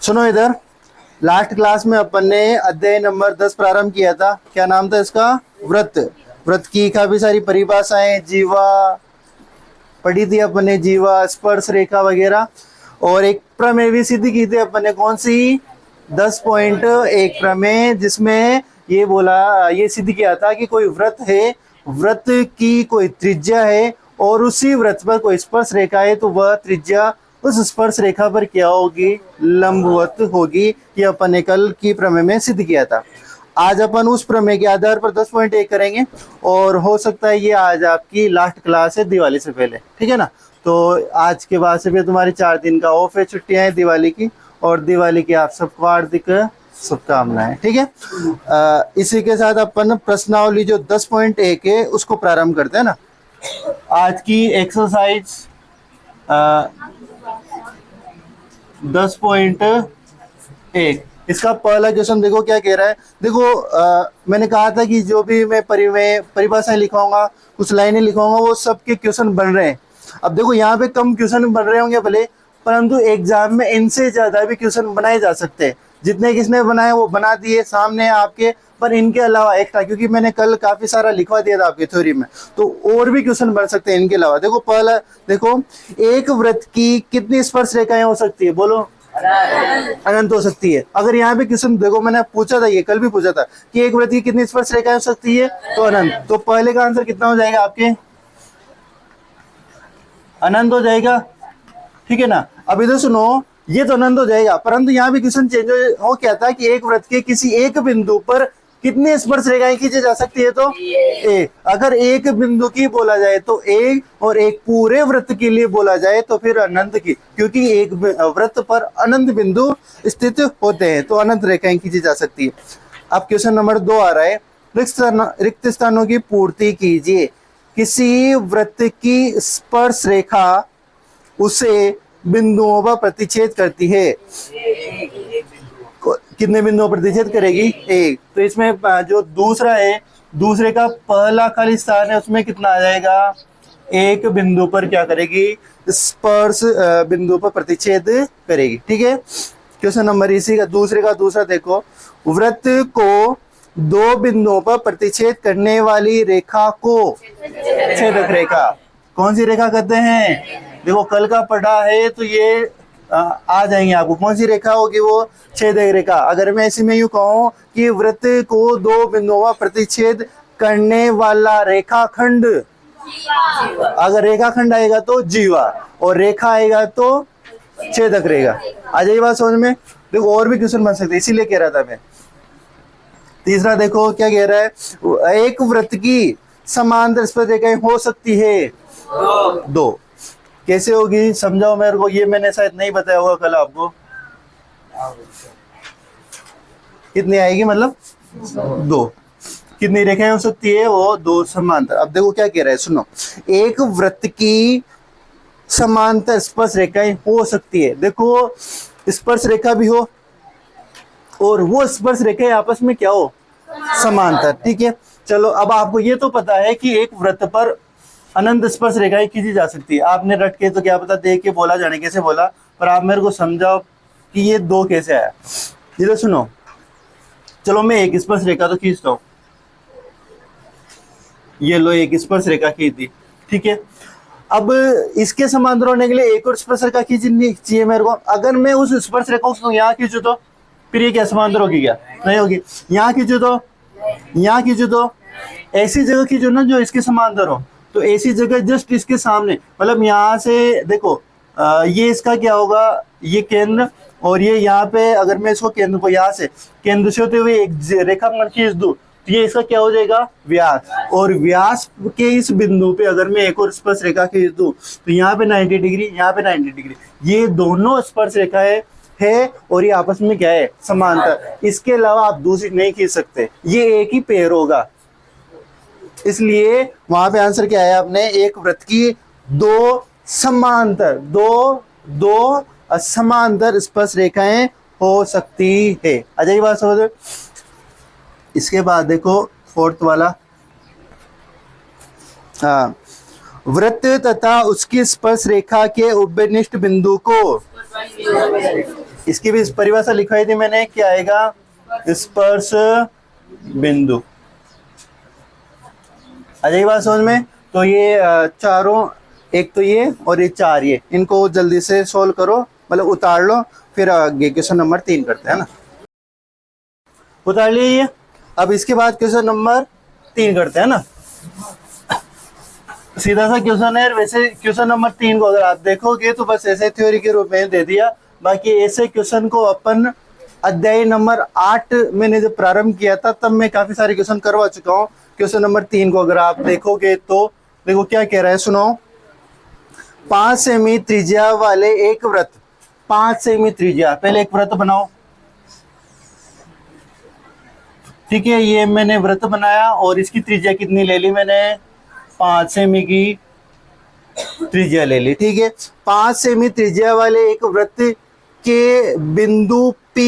सुनो इधर, last class में अपन ने अध्याय नंबर 10 प्रारंभ किया था। क्या नाम था इसका? व्रत। व्रत की काफी सारी परिभाषाएं, जीवा पढ़ी थी अपन ने, जीवा, स्पर्श रेखा वगैरह, और एक प्रमेय भी सिद्ध की थी अपन ने। कौन सी? 10.1 प्रमेय, जिसमें ये बोला, ये सिद्ध किया था कि कोई व्रत है, व्रत की कोई त्रिज्या है और उसी व्रत पर कोई स्पर्श रेखा है, तो वह त्रिज्या उस स्पर्श रेखा पर क्या होगी? लंबवत होगी। ये अपन ने कल की प्रमेय में सिद्ध किया था। आज अपन उस प्रमेय के आधार पर 10.1 करेंगे, और हो सकता है ये आज आपकी लास्ट क्लास है दिवाली से पहले, ठीक है ना। तो आज के बाद से फिर तुम्हारी 4 दिन का ऑफ है, छुट्टियां हैं दिवाली की, और दिवाली की आप सबको हार्दिक शुभकामनाएं, ठीक है। इसी के साथ अपन प्रश्नावली जो 10.1 है उसको प्रारंभ करते हैं ना। आज की एक्सरसाइज 10.1, इसका पहला क्वेश्चन देखो क्या कह रहा है। देखो मैंने कहा था कि जो भी मैं परिभाषाएं लिखाऊंगा, कुछ लाइनें लिखाऊंगा, वो सबके क्वेश्चन बन रहे हैं। अब देखो यहाँ पे कम क्वेश्चन बन रहे होंगे भले, परंतु एग्जाम में इनसे ज्यादा भी क्वेश्चन बनाए जा सकते हैं। जितने किसने बनाए वो बना दिए सामने आपके, पर इनके अलावा एक्स्ट्रा, क्योंकि मैंने कल काफी सारा लिखवा दिया था आपकी थ्योरी में, तो और भी क्वेश्चन बन सकते हैं इनके अलावा। देखो पहला देखो, एक व्रत की कितनी स्पर्श रेखाएं हो सकती है? बोलो। अनंत हो सकती है। अगर यहाँ पे क्वेश्चन देखो, मैंने पूछा था, ये कल भी पूछा था कि एक व्रत की कितनी स्पर्श रेखाएं हो सकती है, तो अनंत। तो पहले का आंसर कितना हो जाएगा आपके? अनंत हो जाएगा, ठीक है ना। अब इधर सुनो, ये तो अनंत हो जाएगा, परंतु यहाँ भी क्वेश्चन चेंज हो क्या था कि एक व्रत के किसी एक बिंदु पर कितनी स्पर्श रेखाएं खींची जा सकती है? तो एक। अगर एक बिंदु की बोला जाए तो एक, और एक पूरे व्रत के लिए बोला जाए तो फिर अनंत की, क्योंकि एक व्रत पर अनंत बिंदु स्थित होते हैं, तो अनंत रेखाएं खींची जा सकती है। अब क्वेश्चन नंबर 2 आ रहा है, रिक्त स्थानों की पूर्ति कीजिए। किसी व्रत की स्पर्श रेखा उसे बिंदुओं पर प्रतिच्छेद करती है। कितने बिंदुओं पर प्रतिच्छेद करेगी? एक। तो इसमें जो दूसरा है, दूसरे का पहला खाली स्थान है, उसमें कितना आ जाएगा? एक बिंदु पर क्या करेगी? स्पर्श बिंदु पर प्रतिच्छेद करेगी, ठीक है। क्वेश्चन नंबर इसी का दूसरे का दूसरा देखो, व्रत को 2 बिंदुओं पर प्रतिच्छेद करने वाली रेखा को छेदक रेखा, कौन सी रेखा कहते हैं? देखो कल का पढ़ा है तो ये आ जाएंगे आपको। कौन सी रेखा होगी? वो छेदक रेखा। अगर मैं इसी में यूं कहूं कि व्रत को 2 बिंदुओं पर प्रतिच्छेद करने वाला रेखाखंड, अगर रेखाखंड आएगा तो जीवा, और रेखा आएगा तो छेदक रेखा। आ जाइए बात समझ में। देखो और भी क्वेश्चन बन सकते हैं, इसीलिए कह रहा था मैं। तीसरा देखो क्या कह रहा है, एक व्रत की समांतर स्पर्श रेखाएं हो सकती है? 2। कैसे होगी समझाओ मेरे को, ये मैंने शायद नहीं बताया होगा कल आपको। कितनी आएगी मतलब? 2। कितनी रेखाएं हो सकती है? वो 2 समांतर। अब देखो क्या कह रहा है, सुनो, एक व्रत की समांतर स्पर्श रेखाएं हो सकती है। देखो स्पर्श रेखा भी हो और वो स्पर्श रेखाएं आपस में क्या हो? समांतर, ठीक है। चलो अब आपको ये तो पता है कि एक व्रत पर अनंत स्पर्श रेखाएं खींची जा सकती है। आपने रट के तो क्या पता देख के बोला, जाने कैसे बोला, पर आप मेरे को समझाओ कि ये 2 कैसे आया। ये तो सुनो, चलो मैं एक स्पर्श रेखा तो खींचता हूं, ये लो एक स्पर्श रेखा खींच दी, ठीक है। अब इसके समांतर होने के लिए एक और स्पर्श रेखा खींचनी चाहिए मेरे को। अगर मैं उस स्पर्श रेखा को यहाँ खींचू तो फिर ये क्या समांतर होगी? क्या नहीं होगी। यहाँ खींचू तो, यहाँ खींचू तो, ऐसी जगह खींचो ना जो इसके समांतर हो। तो ऐसी जगह जस्ट इसके सामने, मतलब यहाँ से देखो ये इसका क्या होगा? ये केंद्र, और ये यहाँ पे अगर मैं इसको केंद्र को यहाँ से केंद्र से होते हुए एक रेखाखंड खींच दूं, तो ये इसका क्या हो जाएगा? व्यास। और व्यास के इस बिंदु पे अगर मैं एक और स्पर्श रेखा खींच दूं, तो यहाँ पे 90 डिग्री, यहाँ पे 90 डिग्री, ये दोनों स्पर्श रेखाएं है और ये आपस में क्या है? समांतर। इसके अलावा आप दूसरी नहीं खींच सकते, ये एक ही पेड़ होगा। इसलिए वहां पे आंसर क्या है आपने? एक व्रत की 2 समांतर, दो समांतर स्पर्श रेखाएं हो सकती है। अजय बात समझ। इसके बाद देखो 4th वाला, हाँ, वृत्त तथा उसकी स्पर्श रेखा के उभयनिष्ठ बिंदु को इसकी भी परिभाषा लिखवाई थी मैंने, क्या आएगा, स्पर्श बिंदु। आ जाएगी बात समझ में। तो ये चारों, एक तो ये और ये चार, ये इनको जल्दी से सोल्व करो, मतलब उतार लो, फिर आगे क्वेश्चन नंबर 3 करते हैं ना। उतार लिए। अब इसके बाद क्वेश्चन नंबर 3 करते हैं ना। सीधा सा क्वेश्चन है। वैसे क्वेश्चन नंबर 3 को अगर आप देखोगे तो बस ऐसे थ्योरी के रूप में दे दिया, बाकी ऐसे क्वेश्चन को अपन अध्याय नंबर 8 मैंने जब प्रारंभ किया था तब मैं काफी सारे क्वेश्चन करवा चुका हूँ। क्वेश्चन नंबर 3 को अगर आप देखोगे तो देखो क्या कह रहा है, सुनो। 5 सेमी त्रिज्या वाले एक वृत्त, 5 सेमी त्रिज्या, पहले एक वृत्त बनाओ, ठीक है। ये मैंने वृत्त बनाया और इसकी त्रिज्या कितनी ले ली मैंने, 5 सेमी की त्रिज्या ले ली, ठीक है। 5 सेमी त्रिज्या वाले एक वृत्त के बिंदु P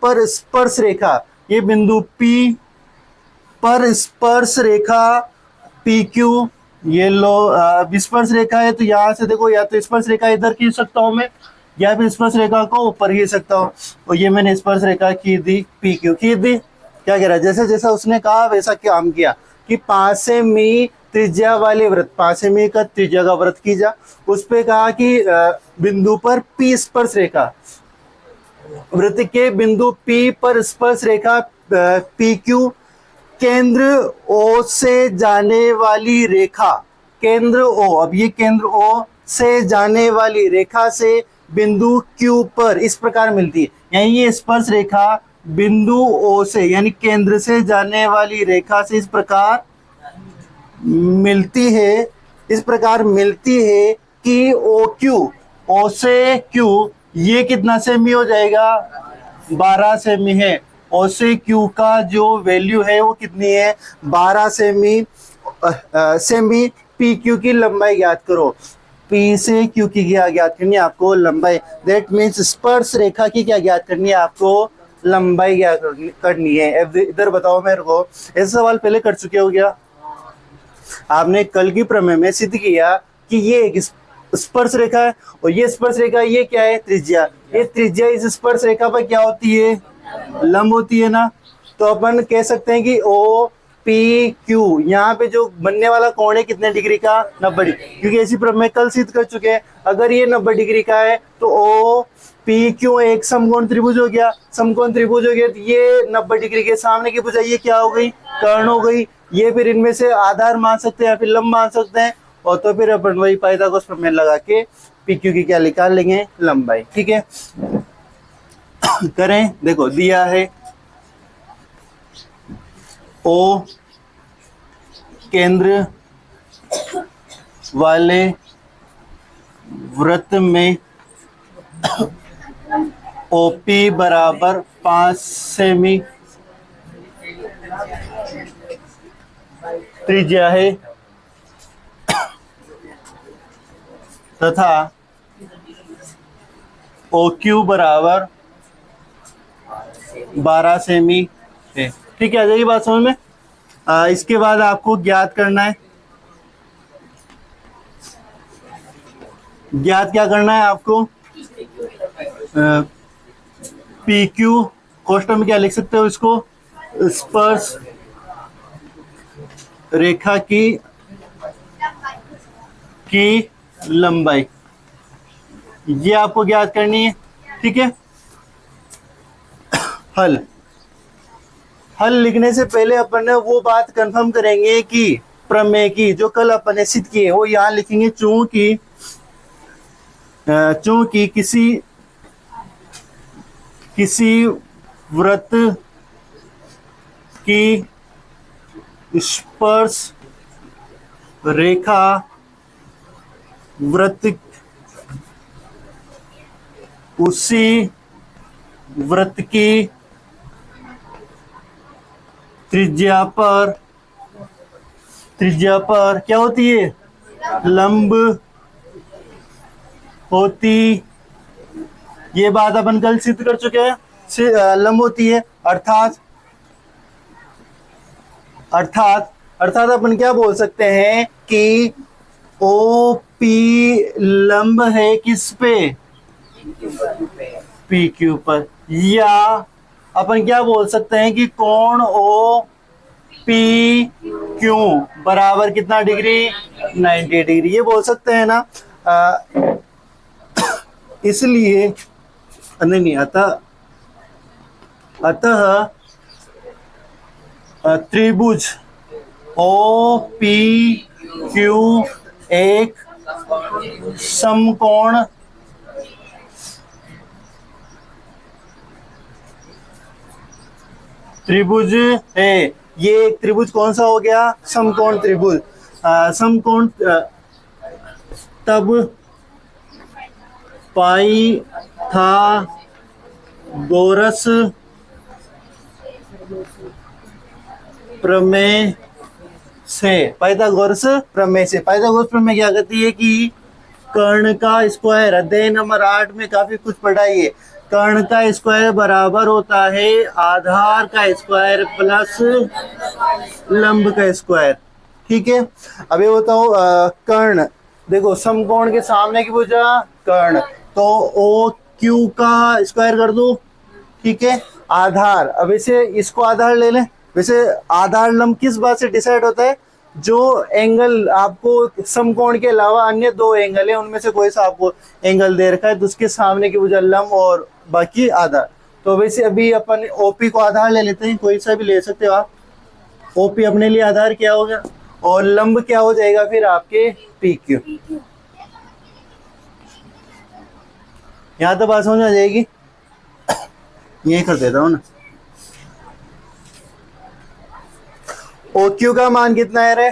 पर स्पर्श रेखा, ये बिंदु P पर स्पर्श रेखा PQ, ये लो स्पर्श रेखा है तो यहां से देखो, या तो स्पर्श रेखा इधर खींच सकता हूं मैं, या फिर स्पर्श रेखा को ऊपर खींच सकता हूं। और ये मैंने स्पर्श रेखा खींच दी, PQ खींच दी। क्या कह रहा है, जैसे जैसा उसने कहा वैसा काम किया कि 5 सेमी त्रिज्या वाले वृत्त, 5 सेमी का त्रिज्या का वृत्त खींचा, उस पे कहा कि बिंदु पर P स्पर्श रेखा, वृत्त के बिंदु P पर स्पर्श रेखा PQ केंद्र O से जाने वाली रेखा, केंद्र O, अब ये केंद्र O से जाने वाली रेखा से बिंदु Q पर इस प्रकार मिलती है। यानी ये स्पर्श रेखा बिंदु O से यानी केंद्र से जाने वाली रेखा से इस प्रकार मिलती है, इस प्रकार मिलती है कि O से Q ये कितना सेमी हो जाएगा, 12 सेमी है। O से Q का जो वैल्यू है वो कितनी है, 12 सेमी। सेमी PQ की लंबाई ज्ञात करो, P से Q की क्या ज्ञात करनी है आपको, लंबाई। दैट मीन्स स्पर्श रेखा की क्या ज्ञात करनी है आपको, लंबाई ज्ञात करनी है। इधर बताओ मेरे को, ऐसा सवाल पहले कर चुके हो क्या आपने, कल की प्रमेय में सिद्ध किया कि ये एक स्पर्श रेखा है और ये स्पर्श रेखा, ये क्या है, त्रिज्या। ये त्रिज्या इस स्पर्श रेखा पर क्या होती है, लंब होती है ना। तो अपन कह सकते हैं कि OPQ यहाँ पे जो बनने वाला कोण है कितने डिग्री का, 90 डिग्री, क्योंकि ऐसी प्रमेय कल सिद्ध कर चुके हैं। अगर ये 90 डिग्री का है तो OPQ एक समकोण त्रिभुज हो गया, समकोण त्रिभुज हो गया तो ये 90 डिग्री के सामने की भुजा ये क्या हो गई, कर्ण हो गई। ये फिर इनमें से आधार मान सकते हैं या फिर लंब मान सकते हैं, और तो फिर अपन वही पाइथागोरस प्रमेय लगा के PQ की क्या निकाल लेंगे, लंबाई, ठीक है। करें, देखो दिया है O केंद्र वाले वृत्त में OP बराबर 5 सेमी त्रिज्या है तथा OQ बराबर 12 सेमी है, ठीक है। आ जाएगी बात समझ में। इसके बाद आपको ज्ञात करना है, ज्ञात क्या करना है आपको, PQ कोष्ठक में क्या लिख सकते हो इसको, स्पर्श रेखा की लंबाई, ये आपको ज्ञात करनी है, ठीक है। हल लिखने से पहले अपन ने वो बात कंफर्म करेंगे कि प्रमेय की जो कल अपन ने सिद्ध किए वो यहाँ लिखेंगे। चूंकि किसी वृत्त की स्पर्श रेखा वृत्त उसी वृत्त की त्रिज्या पर क्या होती है, लंब होती। ये बात अपन कल सिद्ध कर चुके हैं, लंब होती है। अर्थात अपन क्या बोल सकते हैं कि OP लंब है किस पे, पी क्यू पर, या अपन क्या बोल सकते हैं कि कोण ओ पी क्यू बराबर कितना डिग्री, 90 डिग्री, ये बोल सकते हैं ना। इसलिए नहीं नहीं अतः अतः त्रिभुज ओ पी क्यू एक समकोण त्रिभुज है। ये एक त्रिभुज कौन सा हो गया, समकोण त्रिभुज। समकोण तब पाइथागोरस प्रमेय से, पाइथागोरस प्रमेय से, पाइथागोरस प्रमेय क्या कहती है कि कर्ण का स्क्वायर, अध्याय नंबर 8 में काफी कुछ पढ़ाइए, कर्ण का स्क्वायर बराबर होता है आधार का स्क्वायर प्लस लंब का स्क्वायर। ठीक है, अब ये बताओ कर्ण, देखो समकोण के सामने की भुजा कर्ण, तो ओ क्यू का स्क्वायर कर दो। ठीक है, आधार, अब इसे इसको आधार ले लें। वैसे आधार लंब किस बात से डिसाइड होता है, जो एंगल आपको समकोण के अलावा अन्य दो एंगल है उनमें से कोई सा आपको एंगल दे रखा है तो उसके सामने की भुजा लंब और बाकी आधार। तो वैसे अभी अपन ओपी को आधार ले लेते हैं, कोई सा भी ले सकते हो आप। ओपी अपने लिए आधार क्या होगा और लंब क्या हो जाएगा फिर आपके पी क्यू। यहां तो बात समझ आ जाएगी। ये कर देता हूं ना, ओ क्यू का मान कितना है रे,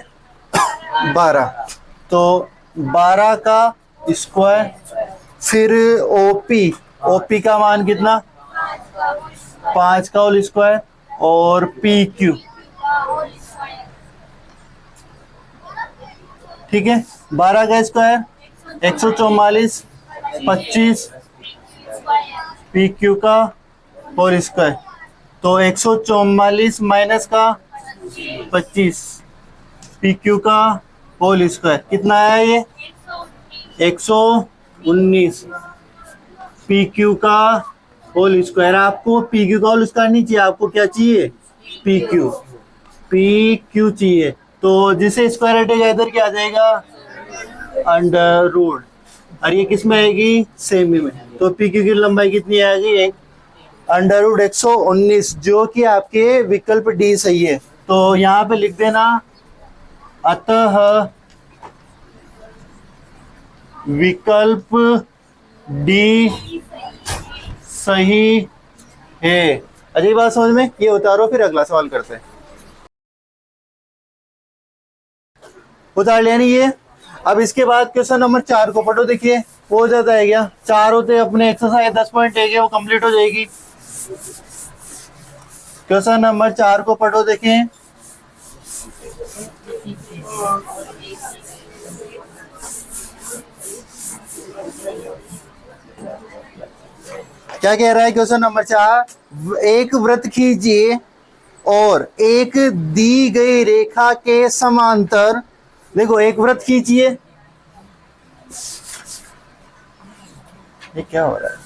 12, तो 12 का स्क्वायर, फिर ओपी, ओपी का मान कितना, 5 का होल स्क्वायर, और पी क्यू। ठीक है, 12 का स्क्वायर 144, 25 पी क्यू का होल स्क्वायर, तो 144 माइनस का 25 पी क्यू का होल स्क्वायर कितना आया, ये 119 पी क्यू का होल स्क्वायर। आपको पी क्यू का होल स्क्वायर नहीं चाहिए, आपको क्या चाहिए, पी क्यू चाहिए। तो जिसे स्क्वायर हटेगा इधर क्या आ जाएगा, अंडर रूट, और ये किस में आएगी, सेमी में। तो पी क्यू की लंबाई कितनी आएगी, एक अंडर रूट 119, जो कि आपके विकल्प डी सही है। तो यहाँ पे लिख देना, अतः विकल्प डी सही है। अजय बात समझ में, ये उतारो फिर अगला सवाल करते हैं। उतार लिया नहीं ये। अब इसके बाद क्वेश्चन नंबर 4 को पढ़ो, देखिए हो जाता है क्या, 4 होते अपने एक्सरसाइज 10.1 है वो कंप्लीट हो जाएगी। क्वेश्चन नंबर 4 को पढ़ो, देखें क्या कह रहा है। क्वेश्चन नंबर 4, एक वृत्त खींचिए और एक दी गई रेखा के समांतर, देखो एक वृत्त खींचिए, ये क्या हो रहा है,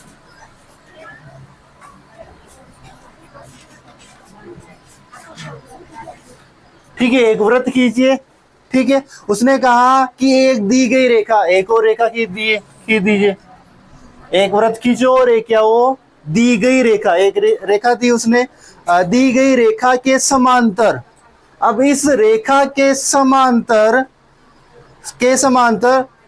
ठीक है एक वृत्त खींचिए। ठीक है, उसने कहा कि एक दी गई रेखा, एक और रेखा खींच दीजिए, एक वृत्त खींचो और एक क्या, वो दी गई रेखा, एक रेखा थी उसने, दी गई रेखा के समांतर। अब इस रेखा के समांतर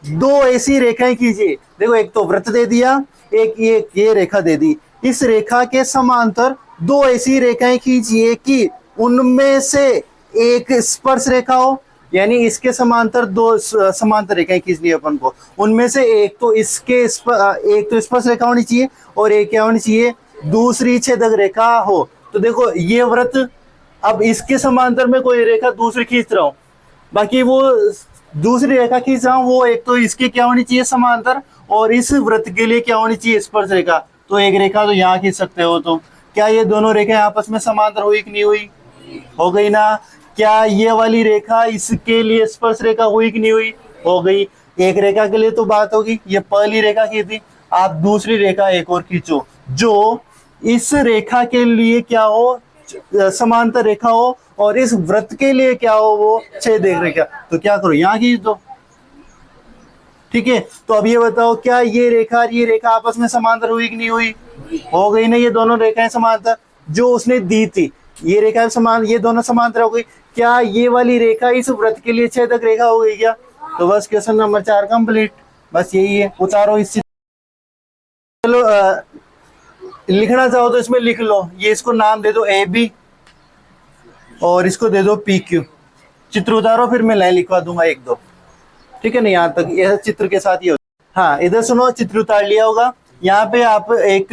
दो ऐसी रेखाएं खींचिए। देखो एक तो वृत्त दे दिया, एक ये रेखा दे दी, इस रेखा के समांतर दो ऐसी रेखाएं खींचिए कि उनमें से एक स्पर्श रेखा हो, यानी इसके समांतर दो समांतर रेखाएं खींचनी है अपन को, उनमें से एक तो स्पर्श रेखा होनी चाहिए और एक क्या होनी चाहिए, दूसरी छेदक रेखा हो। तो देखो ये वृत्त, अब इसके समांतर में कोई रेखा दूसरी खींच रहा हूं, बाकी वो दूसरी रेखा खींच रहा हूं, वो एक तो इसके क्या होनी चाहिए समांतर, और इस वृत्त के लिए क्या होनी चाहिए, स्पर्श रेखा। तो एक रेखा तो यहाँ खींच सकते हो। तो क्या ये दोनों रेखाएं आपस में समांतर हुई कि नहीं हुई, हो गई ना। क्या ये वाली रेखा इसके लिए स्पर्श रेखा हुई कि नहीं हुई, हो गई। एक रेखा के लिए तो बात होगी, ये पहली रेखा खींची, आप दूसरी रेखा एक और खींचो, जो इस रेखा के लिए क्या हो, समांतर रेखा हो, और इस वृत्त के लिए क्या हो, वो छेदक रेखा। तो क्या करो, यहाँ खींच दो। ठीक है, तो अब ये बताओ, क्या ये रेखा और ये रेखा आपस में समांतर हुई कि नहीं हुई? हो गई ना, ये दोनों रेखाएं समांतर जो उसने दी थी, ये रेखा समान, ये दोनों समांतर हो गई। क्या ये वाली रेखा इस वृत्त के लिए छेदक रेखा हो गई क्या? तो बस क्वेश्चन नंबर 4 कंप्लीट। बस यही है, उतारो इस। चलो लिखना चाहो तो इसमें लिख लो, ये इसको नाम दे दो ए बी और इसको दे दो पी क्यू। चित्र उतारो, फिर मैं लाइन लिखवा दूंगा एक दो। ठीक है ना, यहाँ तक यह चित्र के साथ ही होता है। हाँ, इधर सुनो, चित्र उतार लिया होगा। यहाँ पे आप एक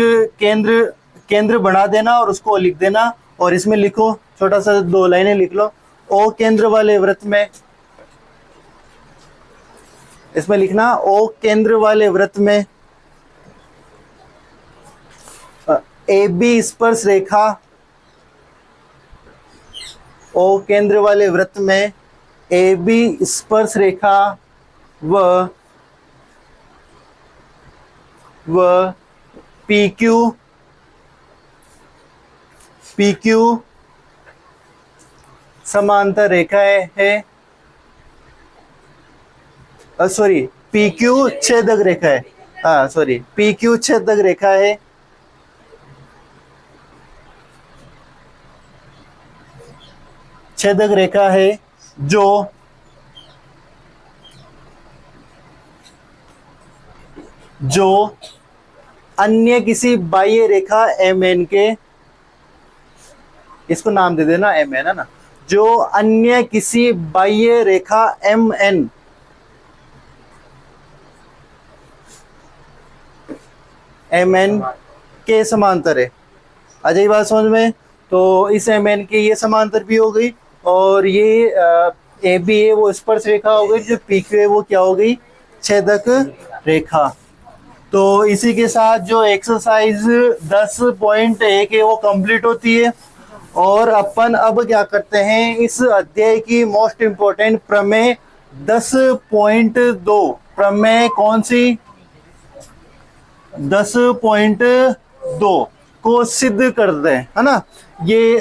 केंद्र बना देना और उसको लिख देना, और इसमें लिखो छोटा सा 2 लाइनें लिख लो। ओ केंद्र वाले वृत्त में, इसमें लिखना ओ केंद्र वाले वृत्त में ए बी स्पर्श रेखा, ओ केंद्र वाले वृत्त में ए बी स्पर्श रेखा व पी क्यू समांतर रेखाएं है, सॉरी पी क्यू छेदक रेखा है, हाँ सॉरी पी क्यू छेदक रेखा है, छेदक रेखा है जो अन्य किसी बाह्य रेखा एम एन के, इसको नाम दे देना एम एन, है ना, जो अन्य किसी बाह्य रेखा एम एन के समांतर है। आ जाइए बात समझ में। तो इस एम एन के ये समांतर भी हो गई, और ये ए बी है वो स्पर्श रेखा हो गई, जो पी क्यू है वो क्या हो गई, छेदक रेखा। तो इसी के साथ जो एक्सरसाइज 10.1 है वो कंप्लीट होती है। और अपन अब क्या करते हैं, इस अध्याय की मोस्ट इंपोर्टेंट प्रमेय 10.2, प्रमेय कौन सी, 10.2 को सिद्ध कर दें, है ना। ये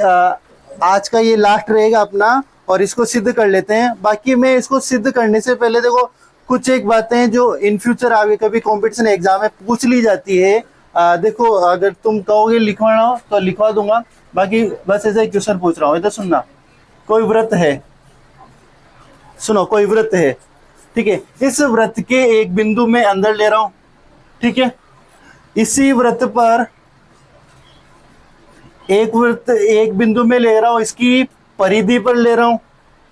आज का ये लास्ट रहेगा अपना, और इसको सिद्ध कर लेते हैं। बाकी मैं इसको सिद्ध करने से पहले देखो, कुछ एक बातें जो इन फ्यूचर आगे कभी कंपटीशन एग्जाम में पूछ ली जाती है। देखो, अगर तुम कहोगे लिखवाना हो तो लिखवा दूंगा, बाकी बस ऐसा ही क्वेश्चन पूछ रहा हूँ। इधर सुनना, कोई व्रत है, सुनो, कोई व्रत है, ठीक है, इस व्रत के एक बिंदु में अंदर ले रहा हूं, ठीक है, इसी व्रत पर एक बिंदु में ले रहा हूं, इसकी परिधि पर ले रहा हूं,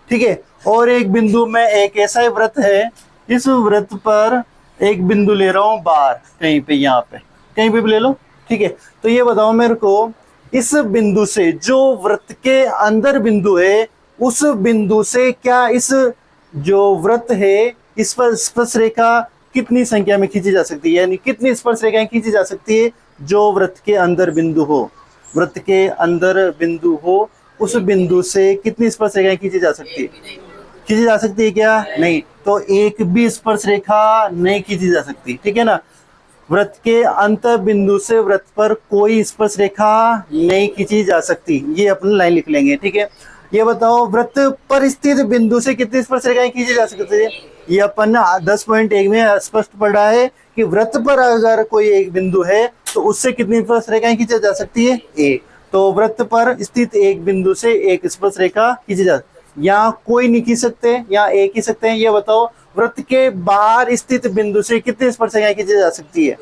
ठीक है, और एक बिंदु में एक ऐसा व्रत है, इस व्रत पर एक बिंदु ले रहा हूं बाहर, कहीं पे, यहाँ पे कहीं पे भी ले लो, ठीक है। तो ये बताओ मेरे को, इस बिंदु से, जो व्रत के अंदर बिंदु है, उस बिंदु से क्या इस जो व्रत है, इस पर स्पर्श रेखा कितनी संख्या में खींची जा सकती है, यानी कितनी स्पर्श रेखाएं खींची जा सकती है जो व्रत के अंदर बिंदु हो, व्रत के अंदर बिंदु हो, उस बिंदु से कितनी स्पर्श रेखाएं खींची जा सकती है? खींची जा सकती है क्या? नहीं। तो एक भी स्पर्श रेखा नहीं खींची जा सकती, ठीक है ना। व्रत के अंत बिंदु से व्रत पर कोई स्पर्श रेखा नहीं खींची जा सकती, ये अपनी लाइन लिख लेंगे, ठीक है। ये बताओ, व्रत पर स्थित बिंदु से कितनी स्पर्श रेखाएं खींची जा सकती है? ये अपन 10.1 में स्पष्ट पढ़ा है कि व्रत पर अगर कोई एक बिंदु है तो उससे कितनी स्पर्श रेखाएं खींची जा सकती है? एक। तो व्रत पर स्थित एक बिंदु से एक स्पर्श रेखा खींची जा, यहाँ कोई नहीं खींच सकते, यहाँ एक ही सकते हैं। ये बताओ, व्रत के बाहर स्थित बिंदु से कितनी स्पर्श रेखाएं खींची जा सकती है?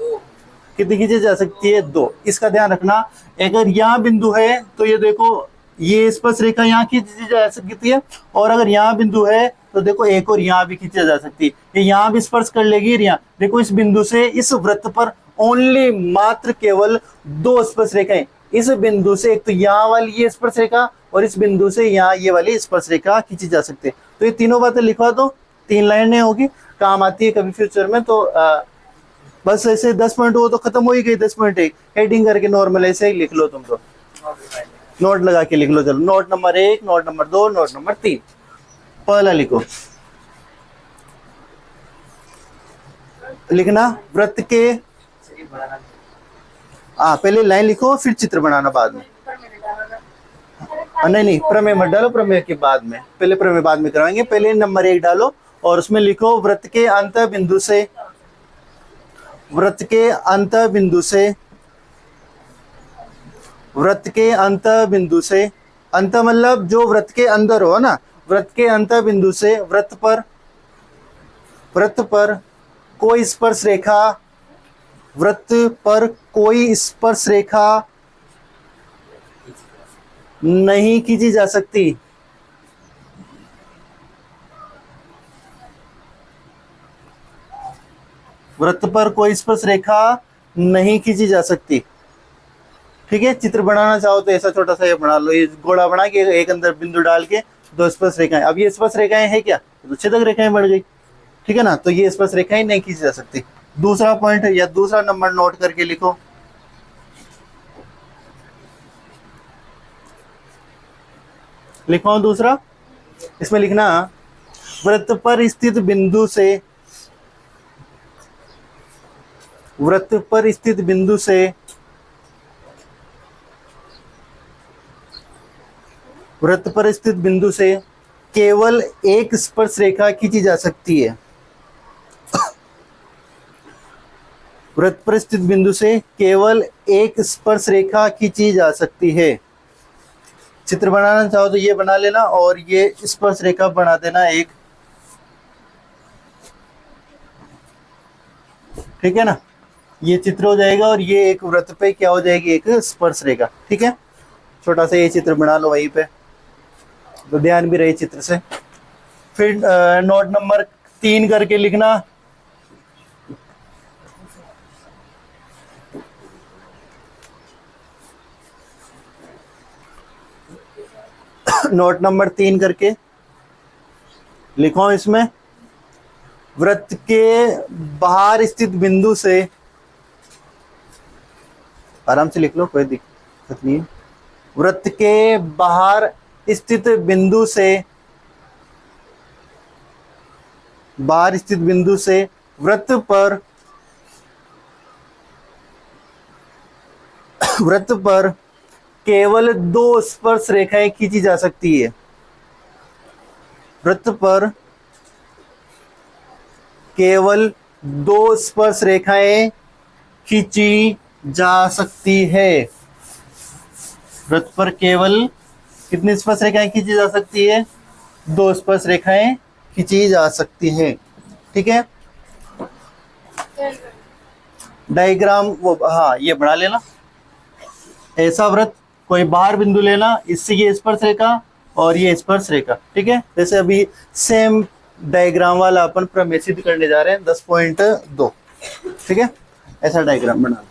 कितनी खींची जा सकती है? 2। इसका ध्यान रखना। अगर यहाँ बिंदु है तो ये देखो, ये स्पर्श रेखा यहाँ खींची जा सकती है, और अगर यहाँ बिंदु है तो देखो एक और यहाँ भी खींची जा सकती है, ये यहाँ भी स्पर्श कर लेगी। यहाँ देखो, इस बिंदु से इस व्रत पर ओनली, मात्र केवल 2 स्पर्श रेखाएं, इस बिंदु से एक तो यहाँ वाली ये स्पर्श रेखा, और इस बिंदु से यहाँ ये वाली स्पर्श रेखा खींची जा सकती है। तो ये तीनों बातें लिखवा दो, 3 लाइनें होगी, काम आती है कभी फ्यूचर में। तो बस ऐसे 10.2 तो खत्म हो ही गई। 10.1 हेडिंग करके नॉर्मल ऐसे ही लिख लो, तुम तो नोट लगा के लिख लो। चलो, note number 1, note number 2, note number 3। पहला लिखो, लिखना, व्रत के हाँ पहले लाइन लिखो फिर चित्र बनाना बाद में। नहीं नहीं, प्रमेय मत डालो, प्रमेय के बाद में, पहले प्रमेय बाद में कराएंगे। पहले नंबर 1 डालो और उसमें लिखो वृत्त के अंत बिंदु से, वृत्त के अंत बिंदु से, वृत्त के अंत बिंदु से, अंत मतलब जो वृत्त के अंदर हो ना, वृत्त के अंत बिंदु से वृत्त पर कोई स्पर्श रेखा, वृत्त पर कोई स्पर्श रेखा नहीं खींची जा सकती। वृत्त पर कोई स्पर्श रेखा नहीं खींची जा सकती। ठीक है, चित्र बनाना चाहो तो ऐसा छोटा सा ये बना लो, ये गोला बना के एक अंदर बिंदु डाल के 2 स्पर्श रेखाएं। अब ये स्पर्श रेखाएं है क्या, तो छेदक रेखाएं बढ़ गई। ठीक है ना, तो ये स्पर्श रेखाएं नहीं खींची जा सकती। दूसरा पॉइंट या दूसरा नंबर नोट करके लिखो, लिखो दूसरा। इसमें लिखना वृत्त पर स्थित बिंदु से, वृत्त पर स्थित बिंदु से वृत्त पर स्थित बिंदु से केवल एक स्पर्श रेखा खींची जा सकती है। वृत्त पर स्थित बिंदु से केवल एक स्पर्श रेखा खींची जा सकती है। चित्र बनाना चाहो तो ये बना लेना और ये स्पर्श रेखा बना देना एक। ठीक है ना, ये चित्र हो जाएगा और ये एक वृत्त पे क्या हो जाएगी, एक स्पर्श रेखा। ठीक है, छोटा सा ये चित्र बना लो वहीं पे, तो ध्यान भी रहे चित्र से। फिर नोट नंबर 3 करके लिखना, नोट नंबर 3 करके लिखो। इसमें वृत्त के बाहर स्थित बिंदु से, आराम से लिख लो कोई दिक्कत नहीं है। वृत्त के बाहर स्थित बिंदु से, बाहर स्थित बिंदु से वृत्त पर केवल 2 स्पर्श रेखाएं खींची जा सकती है। वृत्त पर केवल 2 स्पर्श रेखाएं खींची जा सकती है। वृत्त पर केवल कितनी स्पर्श रेखाएं खींची जा सकती है, 2 स्पर्श रेखाएं खींची जा सकती है। ठीक है, डायग्राम वो हाँ ये बना लेना। ऐसा वृत्त, कोई बाहर बिंदु लेना, इससे ये स्पर्श रेखा और ये स्पर्श रेखा। ठीक है, जैसे अभी सेम डायग्राम वाला अपन प्रमेय सिद्ध करने जा रहे हैं 10.2। ठीक है, ऐसा डायग्राम बना।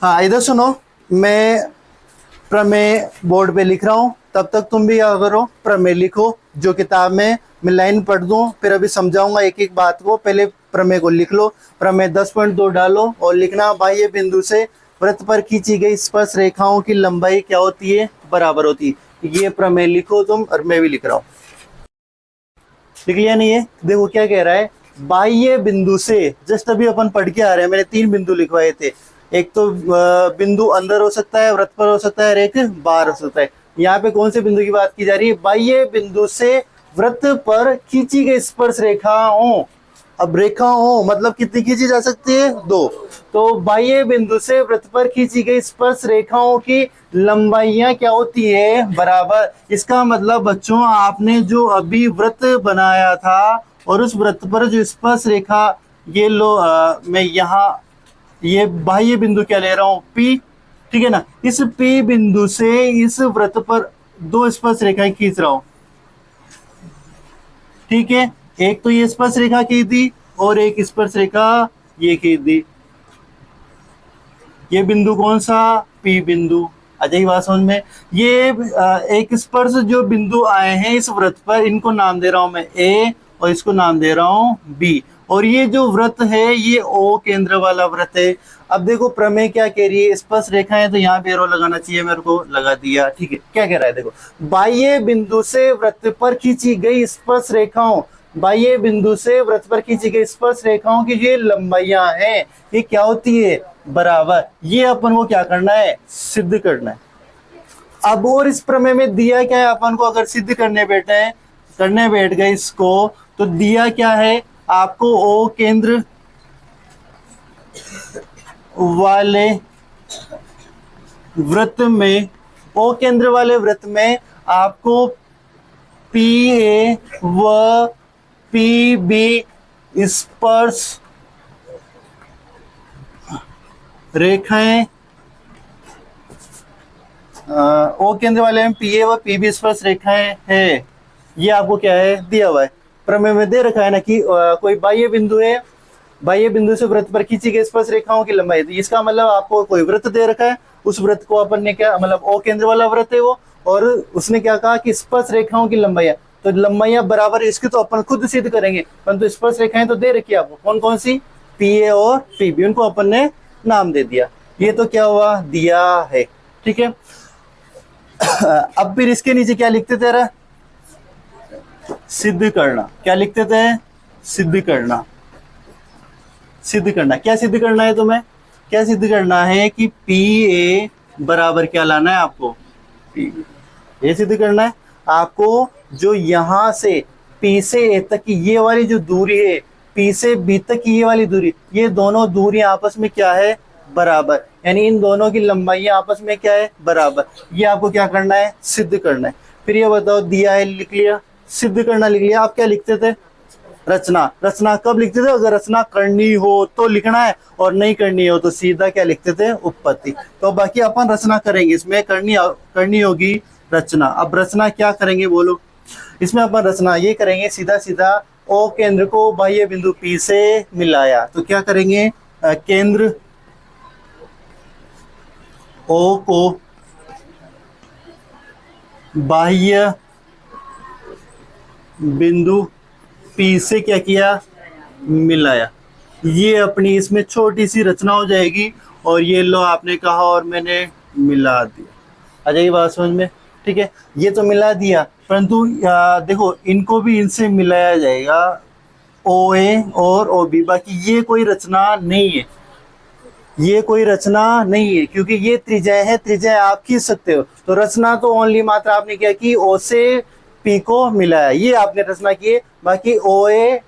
हाँ इधर सुनो, मैं प्रमेय बोर्ड पे लिख रहा हूँ, तब तक तुम भी क्या करो, प्रमेय लिखो। जो किताब में मैं लाइन पढ़ दूँ, फिर अभी समझाऊंगा एक एक बात को। पहले प्रमेय को लिख लो। प्रमेय 10.2 डालो और लिखना बाह्य बिंदु से वृत्त पर खींची गई स्पर्श रेखाओं की लंबाई क्या होती है, बराबर होती है। ये प्रमेय लिखो तुम, और मैं भी लिख रहा हूँ। लिख लिया नहीं है? देखो क्या कह रहा है, बाह्य बिंदु से, जस्ट अभी अपन पढ़ के आ रहे हैं, मैंने 3 बिंदु लिखवाए थे। एक तो बिंदु अंदर हो सकता है, वृत्त पर हो सकता है, और एक बाहर हो सकता है। यहाँ पे कौन से बिंदु की बात की जा रही है, बाह्य बिंदु से वृत्त पर खींची गई स्पर्श रेखाओं। अब रेखाओं मतलब कितनी खींची जा सकती है, 2। तो बाह्य बिंदु से वृत्त पर खींची गई स्पर्श रेखाओं की लंबाइयां क्या होती है, बराबर। इसका मतलब बच्चों, आपने जो अभी वृत्त बनाया था और उस वृत्त पर जो स्पर्श रेखा, ये लो मैं यहाँ ये बाह्य बिंदु क्या ले रहा हूँ, P। ठीक है ना, इस P बिंदु से इस वृत्त पर 2 स्पर्श रेखाएं खींच रहा हूं। ठीक है, एक तो ये स्पर्श रेखा खींच दी और एक स्पर्श रेखा ये खींच दी। ये बिंदु कौन सा, P बिंदु। आ जाएगी बात समझ में। ये एक स्पर्श जो बिंदु आए हैं इस वृत्त पर, इनको नाम दे रहा हूं मैं A और इसको नाम दे रहा हूं B। और ये जो वृत्त है ये O केंद्र वाला वृत्त है। अब देखो प्रमेय क्या कह रही है, स्पर्श रेखाएं, तो यहाँ पे एरो लगाना चाहिए मेरे को, लगा दिया। ठीक है, क्या कह रहा है देखो, बाह्य बिंदु से वृत्त पर खींची गई स्पर्श रेखाओं बाह्य बिंदु से वृत्त पर खींची गई स्पर्श रेखाओं की ये लंबाइयां हैं, ये क्या होती है, बराबर। ये अपन को क्या करना है, सिद्ध करना है। अब और इस प्रमेय में दिया क्या है, अपन को अगर सिद्ध करने बैठ गए इसको, तो दिया क्या है आपको, ओ केंद्र वाले वृत्त में, ओ केंद्र वाले वृत्त में आपको पी ए व पी बी स्पर्श रेखाएं, ओ केंद्र वाले में पी ए व पी बी स्पर्श रेखाएं है। ये आपको क्या है, दिया हुआ है, प्रमेय में दे रखा है ना कि कोई बाह्य बिंदु है, बाह्य बिंदु से वृत्त पर खींची गई स्पर्श रेखाओं की लंबाई। तो इसका मतलब आपको कोई वृत्त दे रखा है, उस वृत्त को अपन ने क्या, मतलब ओ केंद्र वाला वृत्त है वो, और उसने क्या कहा कि स्पर्श रेखाओं की लंबाइयां, तो लंबाइयां बराबर, इसकी तो अपन खुद सिद्ध करेंगे, परंतु स्पर्श रेखाएं तो दे रखी है आपको, कौन कौन सी, पी ए और पी बी, उनको अपन ने नाम दे दिया। ये तो क्या हुआ, दिया है, ठीक है। अब फिर इसके नीचे क्या लिखते थे, सिद्ध करना। क्या लिखते थे, सिद्ध करना। सिद्ध करना, क्या सिद्ध करना है तुम्हें, क्या सिद्ध करना है कि पी ए बराबर क्या लाना है आपको, पी बी। ये सिद्ध करना है आपको, जो यहां से पी से ए तक की ये वाली जो दूरी है, पी से बी तक की ये वाली दूरी, ये दोनों दूरियां आपस में क्या है, बराबर, यानी इन दोनों की लंबाइयां आपस में क्या है, बराबर। ये आपको क्या करना है, सिद्ध करना है। फिर ये बताओ, दिया है लिख लिया, सिद्ध करना लिख लिया, आप क्या लिखते थे, रचना। रचना कब लिखते थे, अगर रचना करनी हो तो लिखना है, और नहीं करनी हो तो सीधा क्या लिखते थे, उत्पत्ति। तो बाकी अपन रचना करेंगे, इसमें करनी होगी रचना। अब रचना क्या करेंगे बोलो, इसमें अपन रचना ये करेंगे, सीधा सीधा ओ केंद्र को बाह्य बिंदु पी से मिलाया, तो क्या करेंगे, केंद्र ओ को बाह्य बिंदु पी से क्या किया, मिलाया। ये अपनी इसमें छोटी सी रचना हो जाएगी, और ये लो आपने कहा और मैंने मिला दिया। आ जाएगी बात समझ में, ठीक है। ये तो मिला दिया, परंतु देखो इनको भी इनसे मिलाया जाएगा, ओ ए और ओ बी। बाकी ये कोई रचना नहीं है, ये कोई रचना नहीं है, क्योंकि ये त्रिज्याएं है, त्रिज्याएं आप खींच सकते हो। तो रचना तो ओनली मात्र आपने क्या की, ओ से पी को मिलाया, ये आपने रचना की है। बाकी ओ ए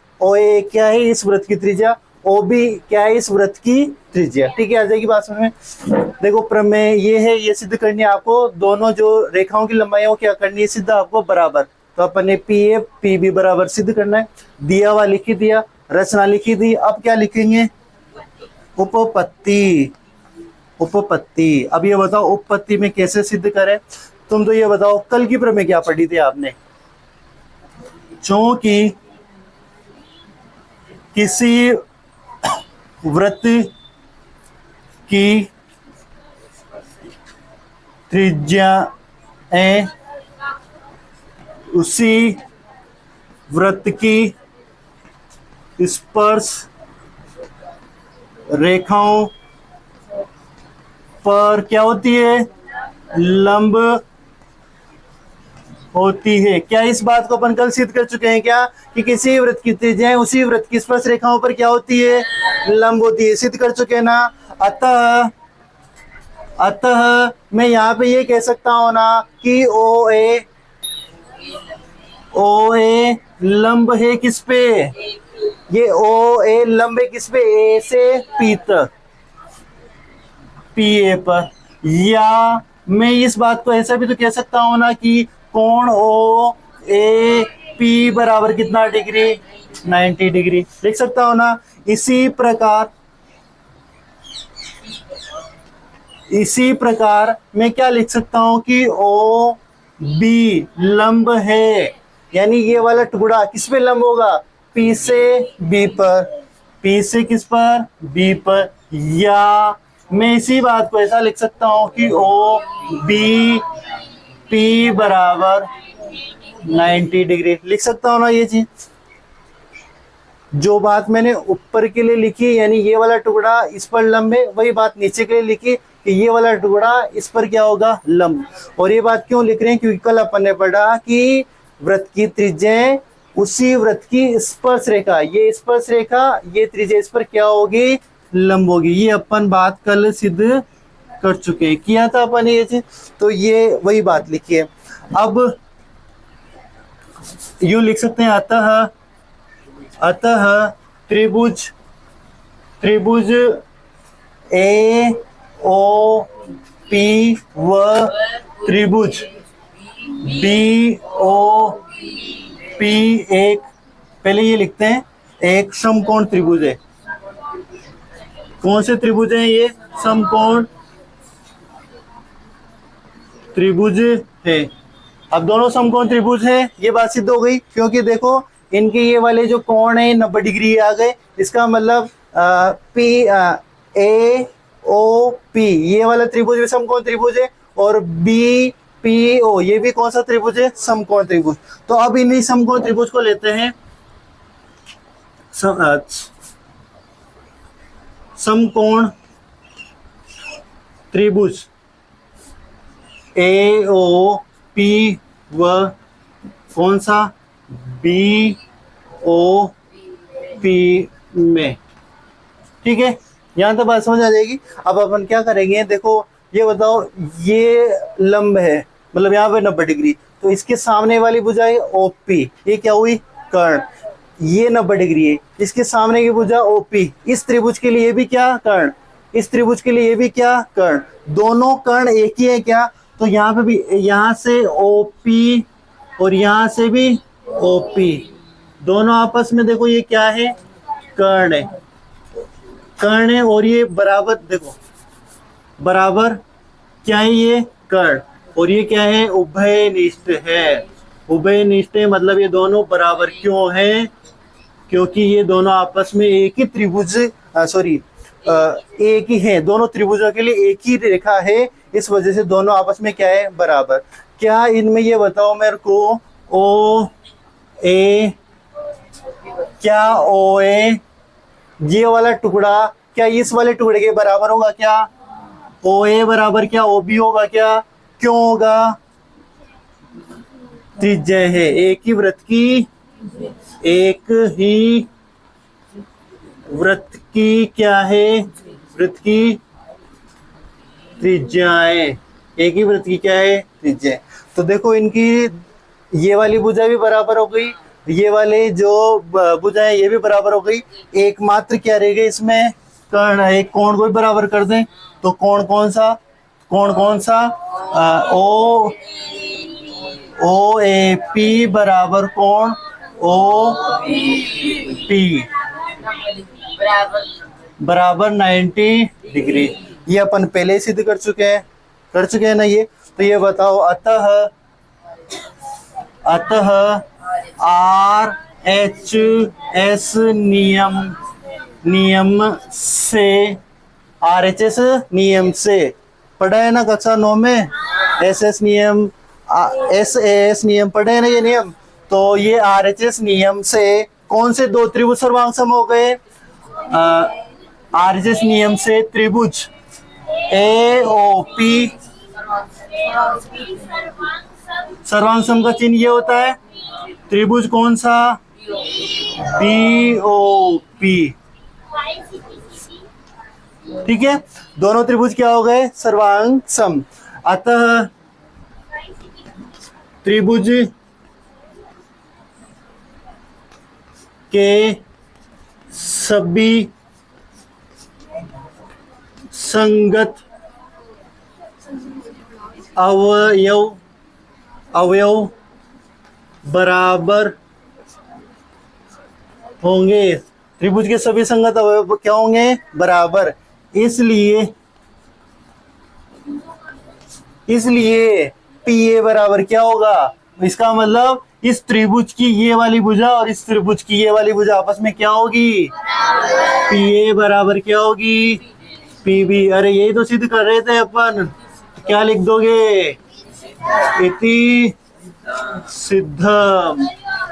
क्या है, इस वृत्त की त्रिज्या, ओ बी क्या है, इस वृत्त की त्रिज्या, ठीक है। आ जाएगी बात समझ में। देखो प्रमेय ये है, ये सिद्ध करनी है आपको, दोनों जो रेखाओं की लंबाई वो क्या करनी है, सिद्ध आपको बराबर। तो अपन ने पी ए पी बी बराबर सिद्ध करना है। दिया हुआ लिखी दिया, रचना लिखी दी, अब क्या लिखेंगे, उपपत्ति। उपपत्ति, अब ये बताओ उपपत्ति में कैसे सिद्ध करें। तुम तो ये बताओ, कल की प्रमेय क्या पढ़ी थी आपने, चूंकि किसी वृत्त की त्रिज्याएं उसी वृत्त की स्पर्श रेखाओं पर क्या होती है, लंब होती है। क्या इस बात को अपन कल सिद्ध कर चुके हैं क्या, कि किसी वृत्त की त्रिज्याएं उसी वृत्त की स्पर्श रेखाओं पर क्या होती है, लंब होती है, सिद्ध कर चुके हैं ना। अतः मैं यहाँ पे ये कह सकता हूं ना कि ओ ए लंब है किस पे, ये ओ ए लंब है किस पे, ए से पी तक, पी ए पर। या मैं इस बात को ऐसा भी तो कह सकता हूं ना कि कोण ओ ए पी बराबर कितना डिग्री, 90 डिग्री, लिख सकता हूं ना। इसी प्रकार मैं क्या लिख सकता हूं कि ओ बी लंब है, यानी ये वाला टुकड़ा किस पे लंब होगा, पी से बी पर, पी से किस पर, बी पर। या मैं इसी बात को ऐसा लिख सकता हूं कि ओ बी पी बराबर 90 डिग्री, लिख सकता हूं ना। ये चीज जो बात मैंने ऊपर के लिए लिखी, यानी ये वाला टुकड़ा इस पर लंब है, वही बात नीचे के लिए लिखी कि ये वाला टुकड़ा इस पर क्या होगा, लंब। और ये बात क्यों लिख रहे हैं, क्योंकि कल अपन ने पढ़ा कि वृत्त की त्रिज्याएं उसी वृत्त की स्पर्श रेखा, ये स्पर्श रेखा ये त्रिज्या इस पर क्या होगी, लंब होगी। ये अपन बात कल सिद्ध कर चुके हैं, किया था अपन ये चीज, तो ये वही बात लिखी है। अब यूं लिख सकते हैं, अतः त्रिभुज ए ओ पी व त्रिभुज बी ओ पी एक, पहले ये लिखते हैं, एक समकोण त्रिभुज है। कौन से त्रिभुज हैं ये, समकोण त्रिभुज है। अब दोनों समकोण त्रिभुज है, ये बात सिद्ध हो गई, क्योंकि देखो इनके ये वाले जो कोण है 90 डिग्री आ गए। इसका मतलब पी ए ओ पी ये वाला त्रिभुज भी समकोण त्रिभुज है, और बी पी ओ ये भी कौन सा त्रिभुज है, समकोण त्रिभुज। तो अब इन्हीं समकोण त्रिभुज को लेते हैं समकोण त्रिभुज ए ओ पी व कौन सा, बी ओ पी में। ठीक है, यहां तक बात समझ आ जाएगी। अब अपन क्या करेंगे, देखो ये बताओ, ये लंब है, मतलब यहाँ पे 90 डिग्री, तो इसके सामने वाली भुजा है ओपी, ये क्या हुई, कर्ण। ये 90 डिग्री है, इसके सामने की भुजा ओपी, इस त्रिभुज के लिए भी क्या, कर्ण, इस त्रिभुज के लिए भी क्या, कर्ण। दोनों कर्ण एक ही है क्या, तो यहाँ पे भी, यहाँ से ओपी और यहाँ से भी ओपी, दोनों आपस में देखो ये क्या है, कर्ण है, कर्ण है, और ये बराबर, देखो बराबर क्या है, ये कर्ण, और ये क्या है, उभयनिष्ठ है। उभयनिष्ठ है मतलब ये दोनों बराबर क्यों है, क्योंकि ये दोनों आपस में एक ही त्रिभुज, एक ही है, दोनों त्रिभुजों के लिए एक ही रेखा है, इस वजह से दोनों आपस में क्या है, बराबर। क्या इनमें ये बताओ मेरे को, ओ ए, क्या ओ ए ये वाला टुकड़ा क्या इस वाले टुकड़े के बराबर होगा क्या, ओ ए बराबर क्या ओ बी होगा क्या, क्यों होगा, त्रिज्या है, एक ही वृत्त की, एक ही वृत्त की क्या है, वृत्त की त्रिज्याएं, एक ही वृत्त की क्या है, त्रिज्या। तो देखो इनकी ये वाली भुजा भी बराबर हो गई, ये वाले जो भुजा है ये भी बराबर हो गई, एकमात्र क्या रह गई इसमें, कर्ण। एक कोण को भी बराबर कर दें, तो कोण कौन सा, कोण कौन सा, ओ ए पी बराबर कोण ओ पी बराबर 90 डिग्री। ये अपन पहले ही सिद्ध कर चुके हैं ना ये। तो ये बताओ, अतः आर एच एस नियम से, आर एच एस नियम से पढ़ा है ना कक्षा 9 में, एस एस नियम, एस एस नियम पढ़े हैं ना ये नियम। तो ये आर एच एस नियम से कौन से दो त्रिभुज सर्वांग हो गए, आर एच एस नियम से त्रिभुज ए ओ पी, सर्वांग सम का चिन्ह ये होता है, त्रिभुज कौन सा, बी ओ पी। ठीक है, दोनों त्रिभुज क्या हो गए, सर्वांग सम। अतः त्रिभुज के सभी संगत अवयव बराबर होंगे। त्रिभुज के सभी संगत अवयव क्या होंगे, बराबर। इसलिए पी ए बराबर क्या होगा, इसका मतलब इस त्रिभुज की ये वाली भुजा और इस त्रिभुज की ये वाली भुजा आपस में क्या होगी, पी ए बराबर क्या होगी, पी बी। अरे यही तो सिद्ध कर रहे थे अपन, क्या लिख दोगे, इति सिद्धम।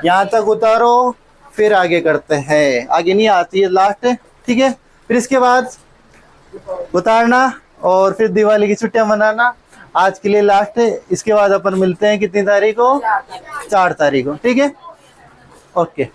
यहाँ तक उतारो, फिर आगे करते हैं, आगे नहीं आती है लास्ट। ठीक है, फिर इसके बाद उतारना और फिर दिवाली की छुट्टियां मनाना। आज के लिए लास्ट है, इसके बाद अपन मिलते हैं कितनी तारीख को, 4 तारीख को। ठीक है। ओके